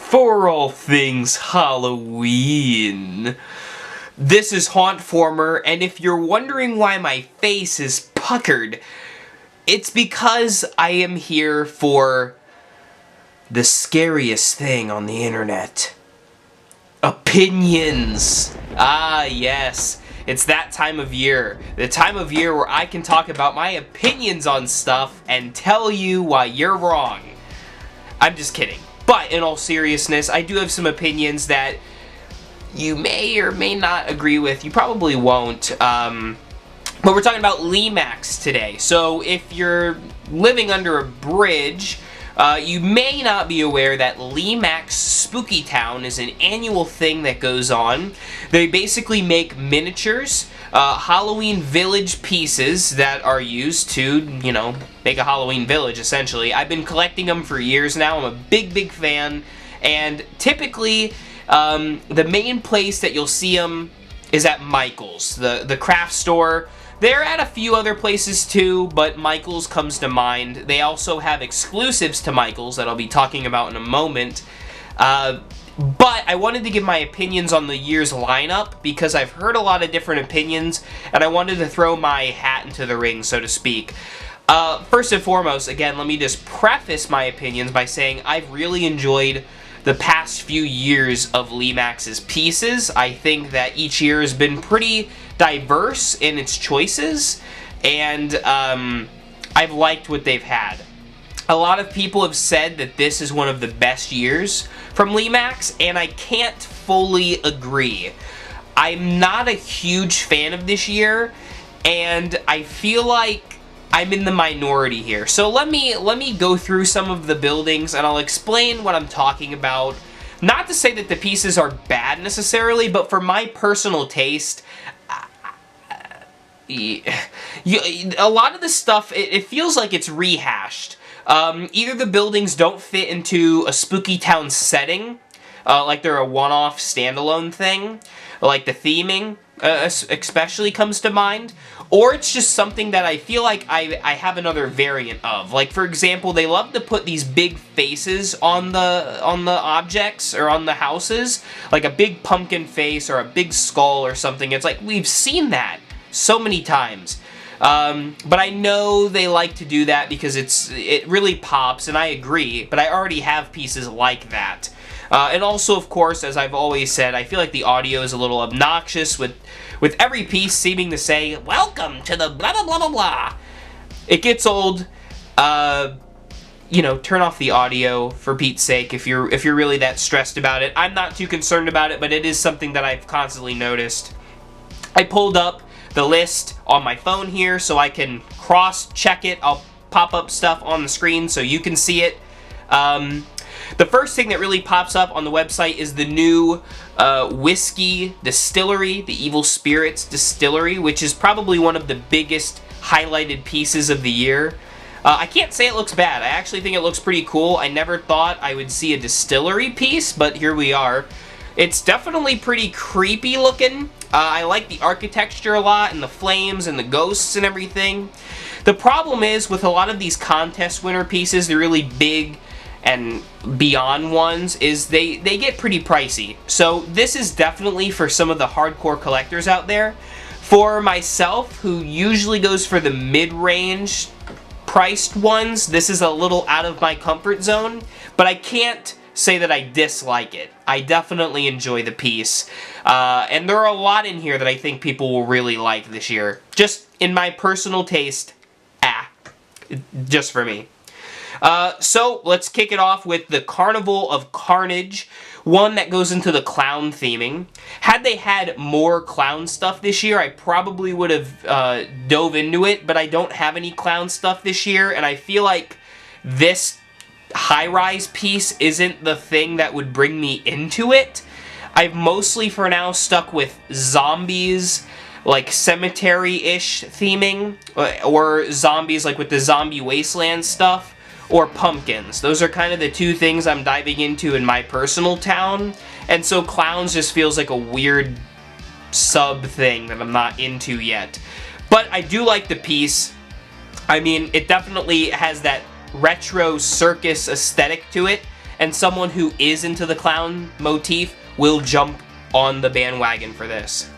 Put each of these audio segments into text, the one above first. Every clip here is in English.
for all things Halloween. This is hauntformer, and if you're wondering why my face is puckered, it's because I am here for the scariest thing on the internet. Opinions. Ah, yes. It's that time of year. The time of year where I can talk about my opinions on stuff and tell you why you're wrong. I'm just kidding. But in all seriousness, I do have some opinions that you may or may not agree with. You probably won't. But we're talking about Lemax today. So if you're living under a bridge, you may not be aware that Lemax Spooky Town is an annual thing that goes on. They basically make miniatures, Halloween village pieces that are used to, you know, make a Halloween village, essentially. I've been collecting them for years now. I'm a big fan. And typically, the main place that you'll see them is at Michael's, the craft store. They're at a few other places too, but Michael's comes to mind. They also have exclusives to Michael's that I'll be talking about in a moment. But I wanted to give my opinions on the year's lineup because I've heard a lot of different opinions, and I wanted to throw my hat into the ring, so to speak. First and foremost, again, let me just preface my opinions by saying I've really enjoyed the past few years of Lemax's pieces. I think that each year has been pretty diverse in its choices, and I've liked what they've had. A lot of people have said that this is one of the best years from Lemax, and I can't fully agree. I'm not a huge fan of this year, and I feel like I'm in the minority here. So let me go through some of the buildings, and I'll explain what I'm talking about. Not to say that the pieces are bad necessarily, but for my personal taste, a lot of the stuff, it feels like it's rehashed. Either the buildings don't fit into a spooky town setting, like they're a one-off standalone thing, like the theming especially comes to mind, or it's just something that I feel like I have another variant of. Like, for example, they love to put these big faces on the objects or on the houses, like a big pumpkin face or a big skull or something. It's like, we've seen that so many times. But I know they like to do that because it really pops, and I agree, but I already have pieces like that. And also, of course, as I've always said, I feel like the audio is a little obnoxious with every piece seeming to say, "Welcome to the blah blah blah blah blah." It gets old. You know, turn off the audio for Pete's sake if you're really that stressed about it. I'm not too concerned about it, but it is something that I've constantly noticed. I pulled up the list on my phone here so I can cross-check it. I'll pop up stuff on the screen so you can see it. The first thing that really pops up on the website is the new whiskey distillery, the Evil Spirits Distillery, which is probably one of the biggest highlighted pieces of the year. I can't say it looks bad. I actually think it looks pretty cool. I never thought I would see a distillery piece, but here we are. It's definitely pretty creepy looking. I like the architecture a lot, and the flames and the ghosts and everything. The problem is, with a lot of these contest winner pieces, the really big and beyond ones, is they get pretty pricey. So this is definitely for some of the hardcore collectors out there. For myself, who usually goes for the mid-range priced ones, this is a little out of my comfort zone, but I can't say that I dislike it. I definitely enjoy the piece. And there are a lot in here that I think people will really like this year. Just in my personal taste, just for me. So let's kick it off with the Carnival of Carnage, one that goes into the clown theming. Had they had more clown stuff this year, I probably would have dove into it, but I don't have any clown stuff this year, and I feel like this high-rise piece isn't the thing that would bring me into it. I've mostly for now stuck with zombies, like cemetery-ish theming, or zombies like with the zombie wasteland stuff, or pumpkins. Those are kind of the two things I'm diving into in my personal town, and so clowns just feels like a weird sub thing that I'm not into yet. But I do like the piece. I mean, it definitely has that retro circus aesthetic to it, and someone who is into the clown motif will jump on the bandwagon for this.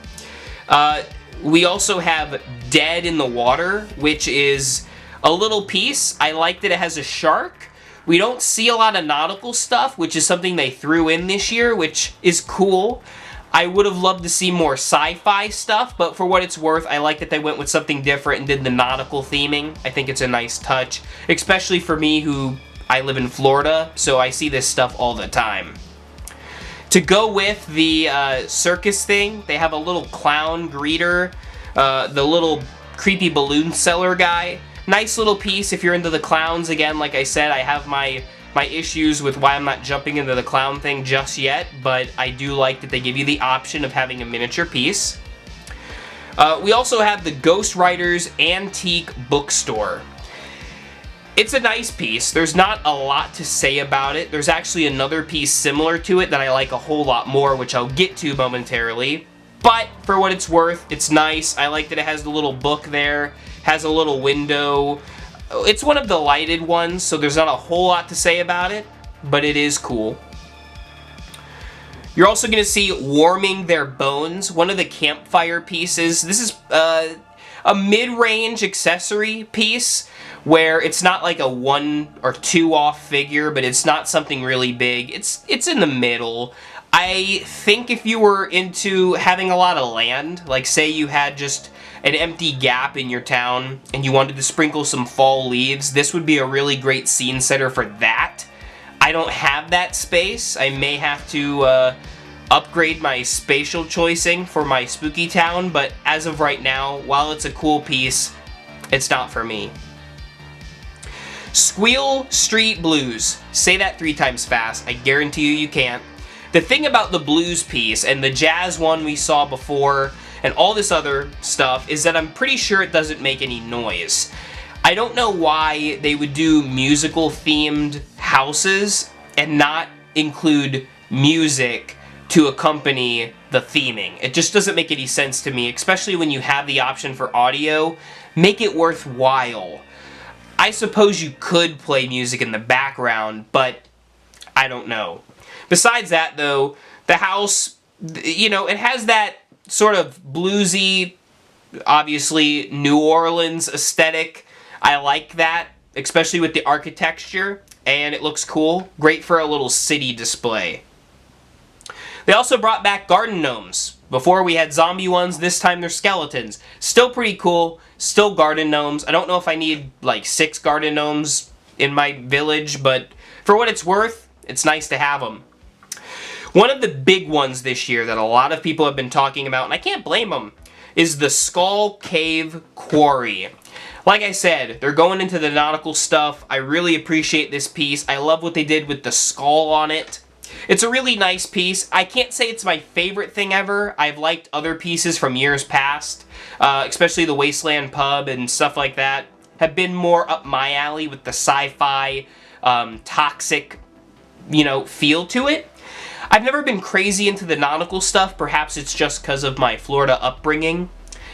We also have Dead in the Water, which is a little piece. I like that it has a shark. We don't see a lot of nautical stuff, which is something they threw in this year, which is cool. I would have loved to see more sci-fi stuff, but for what it's worth, I like that they went with something different and did the nautical theming. I think it's a nice touch, especially for me who I live in Florida, so I see this stuff all the time. To go with the circus thing, they have a little clown greeter, the little creepy balloon seller guy. Nice little piece if you're into the clowns. Again, like I said, I have my issues with why I'm not jumping into the clown thing just yet, but I do like that they give you the option of having a miniature piece. We also have the Ghost Riders Antique Bookstore. It's a nice piece. There's not a lot to say about it. There's actually another piece similar to it that I like a whole lot more, which I'll get to momentarily. But for what it's worth, it's nice. I like that it has the little book there, has a little window. It's one of the lighted ones, so there's not a whole lot to say about it, but it is cool. You're also going to see Warming Their Bones, one of the campfire pieces. This is a mid-range accessory piece where it's not like a 1 or 2 off figure, but it's not something really big. It's in the middle. I think if you were into having a lot of land, like say you had just an empty gap in your town and you wanted to sprinkle some fall leaves, this would be a really great scene setter for that. I don't have that space. I may have to upgrade my spatial choicing for my spooky town, but as of right now, while it's a cool piece, it's not for me. Squeal Street Blues. Say that 3 times fast. I guarantee you can't. The thing about the blues piece and the jazz one we saw before and all this other stuff is that I'm pretty sure it doesn't make any noise. I don't know why they would do musical themed houses and not include music to accompany the theming. It just doesn't make any sense to me, especially when you have the option for audio. Make it worthwhile. I suppose you could play music in the background, but I don't know. Besides that, though, the house, you know, it has that sort of bluesy, obviously, New Orleans aesthetic. I like that, especially with the architecture, and it looks cool. Great for a little city display. They also brought back garden gnomes. Before we had zombie ones, this time they're skeletons. Still pretty cool, still garden gnomes. I don't know if I need like 6 garden gnomes in my village, but for what it's worth, it's nice to have them. One of the big ones this year that a lot of people have been talking about, and I can't blame them, is the Skull Cave Quarry. Like I said, they're going into the nautical stuff. I really appreciate this piece. I love what they did with the skull on it. It's a really nice piece. I can't say it's my favorite thing ever. I've liked other pieces from years past, especially the Wasteland Pub and stuff like that, have been more up my alley with the sci-fi, toxic, you know, feel to it. I've never been crazy into the nautical stuff. Perhaps it's just because of my Florida upbringing.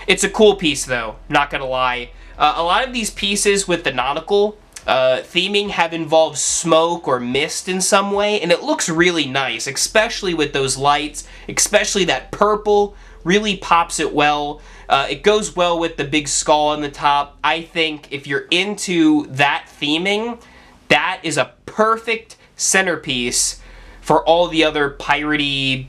It's a cool piece, though, not gonna lie. A lot of these pieces with the nautical theming have involved smoke or mist in some way, and it looks really nice, especially with those lights, especially that purple, really pops it well. It goes well with the big skull on the top. I think if you're into that theming, that is a perfect centerpiece for all the other piratey,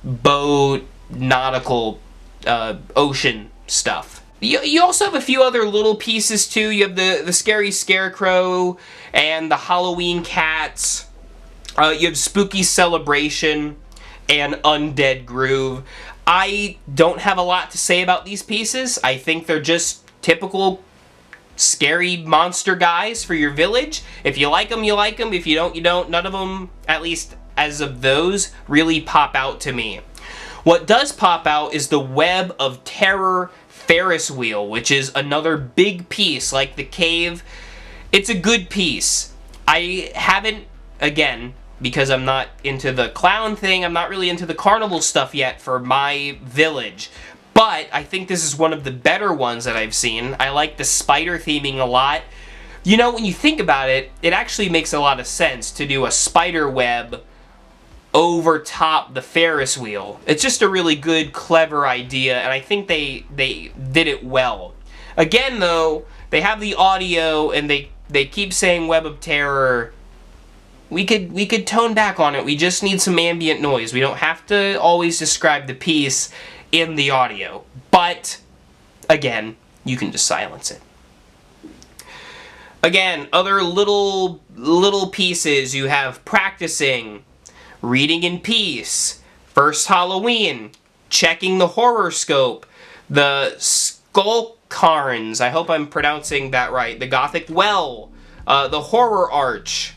boat, nautical, ocean stuff. You also have a few other little pieces too. You have the Scary Scarecrow and the Halloween Cats. You have Spooky Celebration and Undead Groove. I don't have a lot to say about these pieces. I think they're just typical scary monster guys for your village. If you like them, you like them. If you don't, you don't. None of them, at least as of those, really pop out to me. What does pop out is the Web of Terror Ferris wheel, which is another big piece like the cave. It's a good piece. I haven't, again, because I'm not into the clown thing, I'm not really into the carnival stuff yet for my village. But I think this is one of the better ones that I've seen. I like the spider theming a lot. You know, when you think about it, it actually makes a lot of sense to do a spider web over top the Ferris wheel. It's just a really good, clever idea, and I think they did it well. Again, though, they have the audio, and they keep saying Web of Terror. We could tone back on it. We just need some ambient noise. We don't have to always describe the piece in the audio. But, again, you can just silence it. Again, other little pieces. You have practicing, reading in peace, first Halloween, checking the horoscope, the Skullcairns, I hope I'm pronouncing that right, the Gothic Well, the Horror Arch.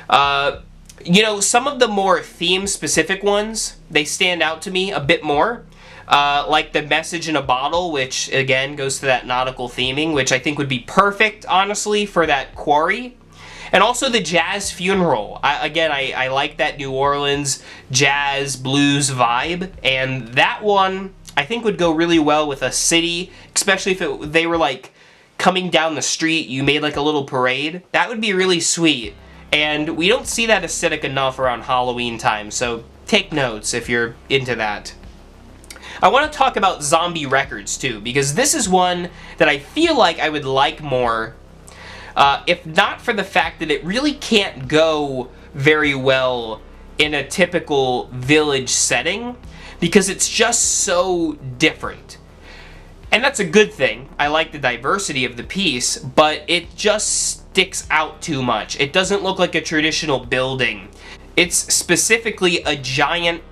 You know, some of the more theme-specific ones, they stand out to me a bit more. Like the Message in a Bottle, which, again, goes to that nautical theming, which I think would be perfect, honestly, for that quarry. And also the Jazz Funeral. I like that New Orleans jazz blues vibe, and that one I think would go really well with a city, especially if they were like coming down the street, you made like a little parade. That would be really sweet. And we don't see that aesthetic enough around Halloween time, so take notes if you're into that. I want to talk about Zombie Records too, because this is one that I feel like I would like more, if not for the fact that it really can't go very well in a typical village setting, because it's just so different. And that's a good thing. I like the diversity of the piece, but it just sticks out too much. It doesn't look like a traditional building. It's specifically a giant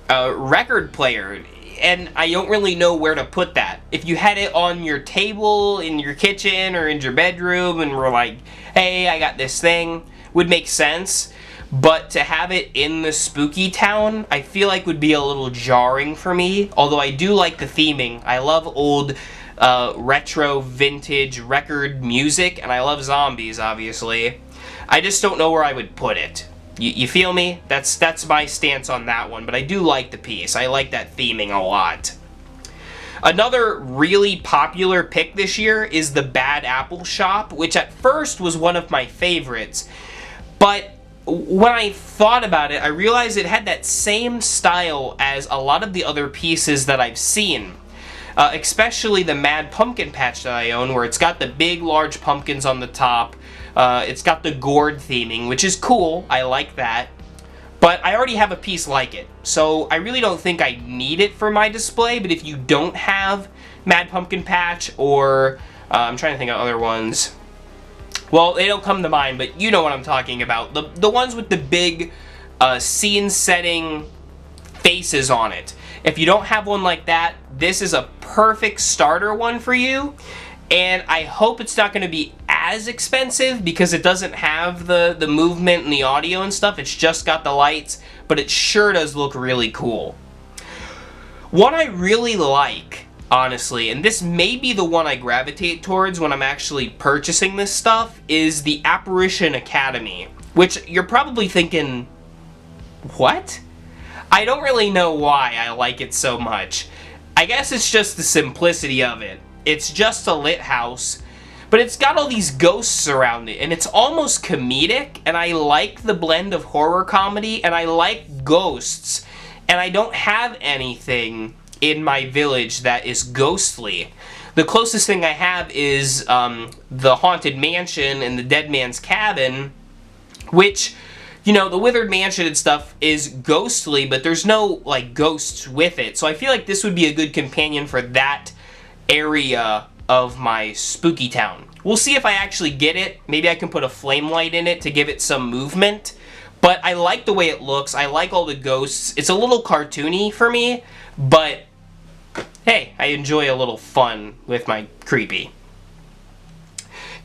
record player, and I don't really know where to put that. If you had it on your table, in your kitchen, or in your bedroom, and were like, hey, I got this thing, would make sense. But to have it in the spooky town, I feel like would be a little jarring for me. Although I do like the theming. I love old retro vintage record music, and I love zombies, obviously. I just don't know where I would put it. You feel me? That's my stance on that one, but I do like the piece. I like that theming a lot. Another really popular pick this year is the Bad Apple Shop, which at first was one of my favorites, but when I thought about it, I realized it had that same style as a lot of the other pieces that I've seen. Especially the Mad Pumpkin Patch that I own, where it's got the big, large pumpkins on the top. It's got the gourd theming, which is cool. I like that. But I already have a piece like it, so I really don't think I need it for my display. But if you don't have Mad Pumpkin Patch, or I'm trying to think of other ones. Well, they don't come to mind, but you know what I'm talking about. The ones with the big scene-setting faces on it. If you don't have one like that, this is a perfect starter one for you. And I hope it's not going to be as expensive, because it doesn't have the movement and the audio and stuff. It's just got the lights, but it sure does look really cool. What I really like, honestly, and this may be the one I gravitate towards when I'm actually purchasing this stuff, is the Apparition Academy, which you're probably thinking, what? I don't really know why I like it so much. I guess it's just the simplicity of it. It's just a lit house, but it's got all these ghosts around it, and it's almost comedic, and I like the blend of horror comedy, and I like ghosts, and I don't have anything in my village that is ghostly. The closest thing I have is the Haunted Mansion and the Dead Man's Cabin, which, you know, the Withered Mansion and stuff is ghostly, but there's no, like, ghosts with it. So I feel like this would be a good companion for that area of my spooky town. We'll see if I actually get it. Maybe I can put a flame light in it to give it some movement. But I like the way it looks. I like all the ghosts. It's a little cartoony for me, but hey, I enjoy a little fun with my creepy.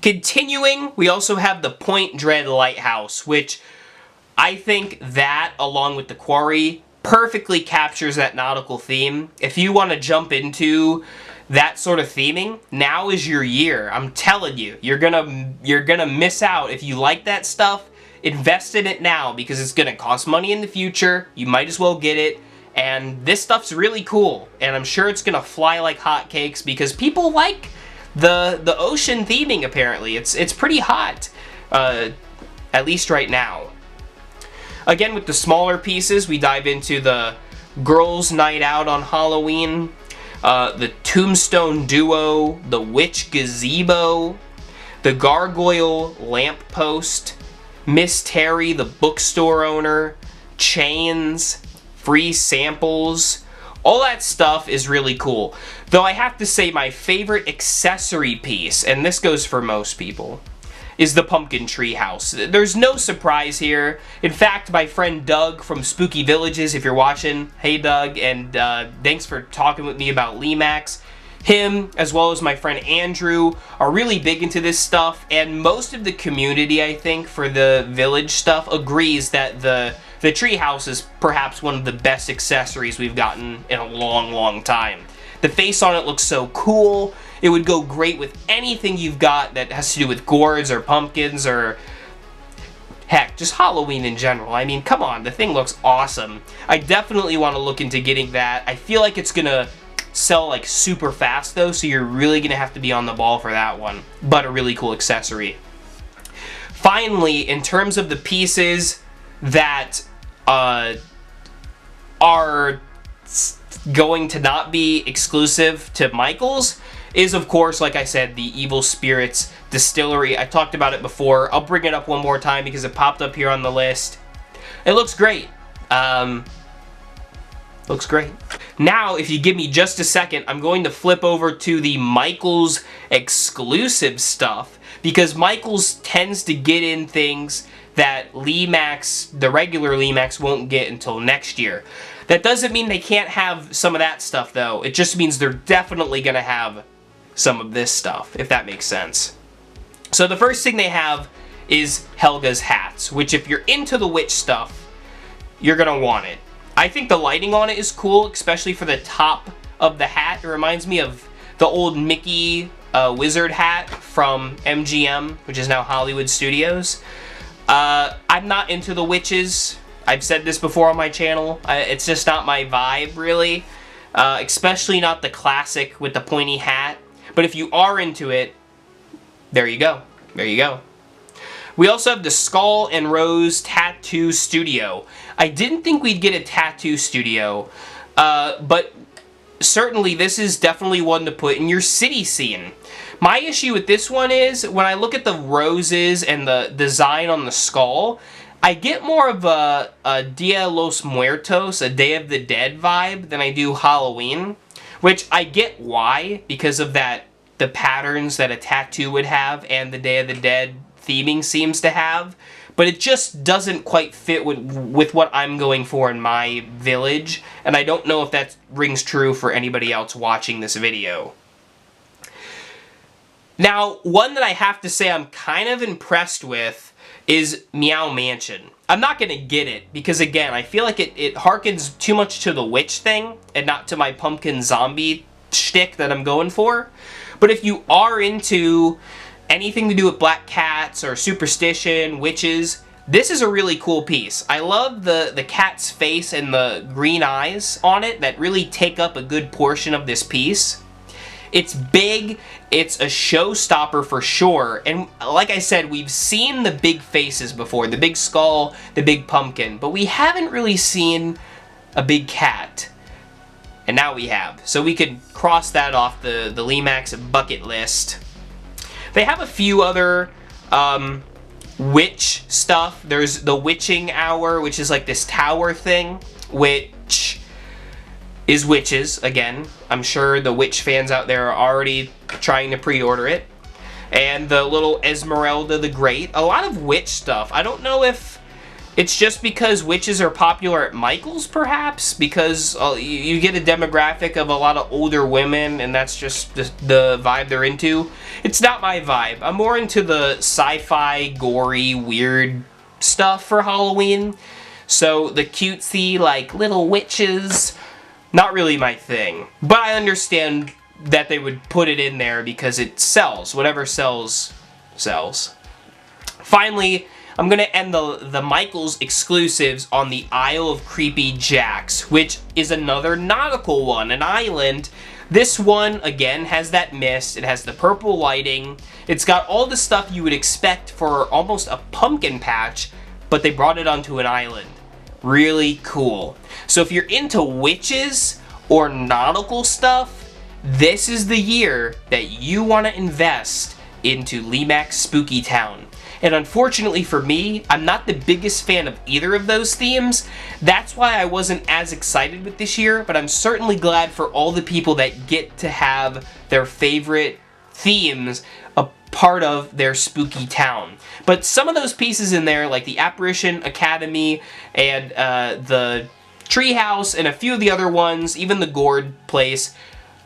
Continuing, we also have the Point Dread Lighthouse, which I think that, along with the Quarry, perfectly captures that nautical theme. If you want to jump into that sort of theming, now is your year. I'm telling you, you're gonna miss out. If you like that stuff, invest in it now, because it's gonna cost money in the future. You might as well get it. And this stuff's really cool, and I'm sure it's gonna fly like hotcakes, because people like the ocean theming, apparently. It's pretty hot, at least right now. Again, with the smaller pieces, we dive into the Girls' Night Out on Halloween, the Tombstone Duo, the Witch Gazebo, the Gargoyle Lamppost, Miss Terry, the bookstore owner, chains, free samples. All that stuff is really cool. Though I have to say my favorite accessory piece, and this goes for most people, is the pumpkin tree house. There's no surprise here. In fact, my friend Doug from Spooky Villages, if you're watching, hey Doug, and thanks for talking with me about Lemax. Him, as well as my friend Andrew, are really big into this stuff, and most of the community, I think, for the village stuff agrees that the treehouse is perhaps one of the best accessories we've gotten in a long, long time. The face on it looks so cool. It would go great with anything you've got that has to do with gourds or pumpkins or, heck, just Halloween in general. I mean, come on, the thing looks awesome. I definitely want to look into getting that. I feel like it's gonna sell like super fast though, so you're really gonna have to be on the ball for that one. But a really cool accessory. Finally, in terms of the pieces that are going to not be exclusive to Michael's, is of course, like I said, the Evil Spirits Distillery. I talked about it before. I'll bring it up one more time because it popped up here on the list. It looks great. Looks great. Now, if you give me just a second, I'm going to flip over to the Michael's exclusive stuff, because Michael's tends to get in things that Lemax, the regular Lemax, won't get until next year. That doesn't mean they can't have some of that stuff, though. It just means they're definitely going to have some of this stuff, if that makes sense. So the first thing they have is Helga's hats, which if you're into the witch stuff, you're going to want it. I think the lighting on it is cool, especially for the top of the hat. It reminds me of the old Mickey wizard hat from MGM, which is now Hollywood Studios. I'm not into the witches. I've said this before on my channel. It's just not my vibe, really. Especially not the classic with the pointy hat. But if you are into it, there you go. There you go. We also have the Skull and Rose Tattoo Studio. I didn't think we'd get a tattoo studio, but certainly this is definitely one to put in your city scene. My issue with this one is, when I look at the roses and the design on the skull, I get more of a Dia de los Muertos, a Day of the Dead vibe than I do Halloween, which I get why, because of the patterns that a tattoo would have and the Day of the Dead theming seems to have, but it just doesn't quite fit with what I'm going for in my village, and I don't know if that rings true for anybody else watching this video. Now, one that I have to say I'm kind of impressed with is Meow Mansion. I'm not going to get it, because again, I feel like it harkens too much to the witch thing, and not to my pumpkin zombie shtick that I'm going for. But if you are into anything to do with black cats or superstition, witches, this is a really cool piece. I love the cat's face and the green eyes on it that really take up a good portion of this piece. It's big, it's a showstopper for sure, and like I said, we've seen the big faces before, the big skull, the big pumpkin, but we haven't really seen a big cat. And now we have. So we could cross that off the Lemax bucket list. They have a few other witch stuff. There's the Witching Hour, which is like this tower thing, which is witches, again. I'm sure the witch fans out there are already trying to pre-order it. And the little Esmeralda the Great. A lot of witch stuff. I don't know if it's just because witches are popular at Michael's, perhaps, because you get a demographic of a lot of older women, and that's just the vibe they're into. It's not my vibe. I'm more into the sci-fi, gory, weird stuff for Halloween. So the cutesy, like, little witches, not really my thing. But I understand that they would put it in there because it sells. Whatever sells, sells. Finally, I'm going to end the Michael's exclusives on the Isle of Creepy Jacks, which is another nautical one, an island This one, again, has that mist. It has the purple lighting. It's got all the stuff you would expect for almost a pumpkin patch, but they brought it onto an island. Really cool. So if you're into witches or nautical stuff, this is the year that you want to invest into Lemax Spooky Town. And unfortunately for me, I'm not the biggest fan of either of those themes. That's why I wasn't as excited with this year, but I'm certainly glad for all the people that get to have their favorite themes a part of their spooky town. But some of those pieces in there, like the Apparition Academy and the Treehouse and a few of the other ones, even the Gourd place,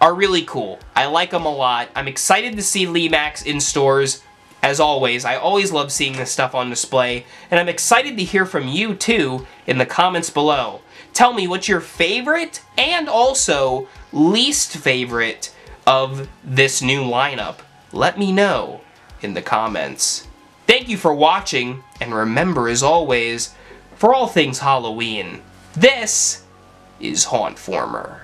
are really cool. I like them a lot. I'm excited to see Lemax in stores. As always, I always love seeing this stuff on display, and I'm excited to hear from you too in the comments below. Tell me what's your favorite and also least favorite of this new lineup. Let me know in the comments. Thank you for watching, and remember, as always, for all things Halloween, this is Hauntformer.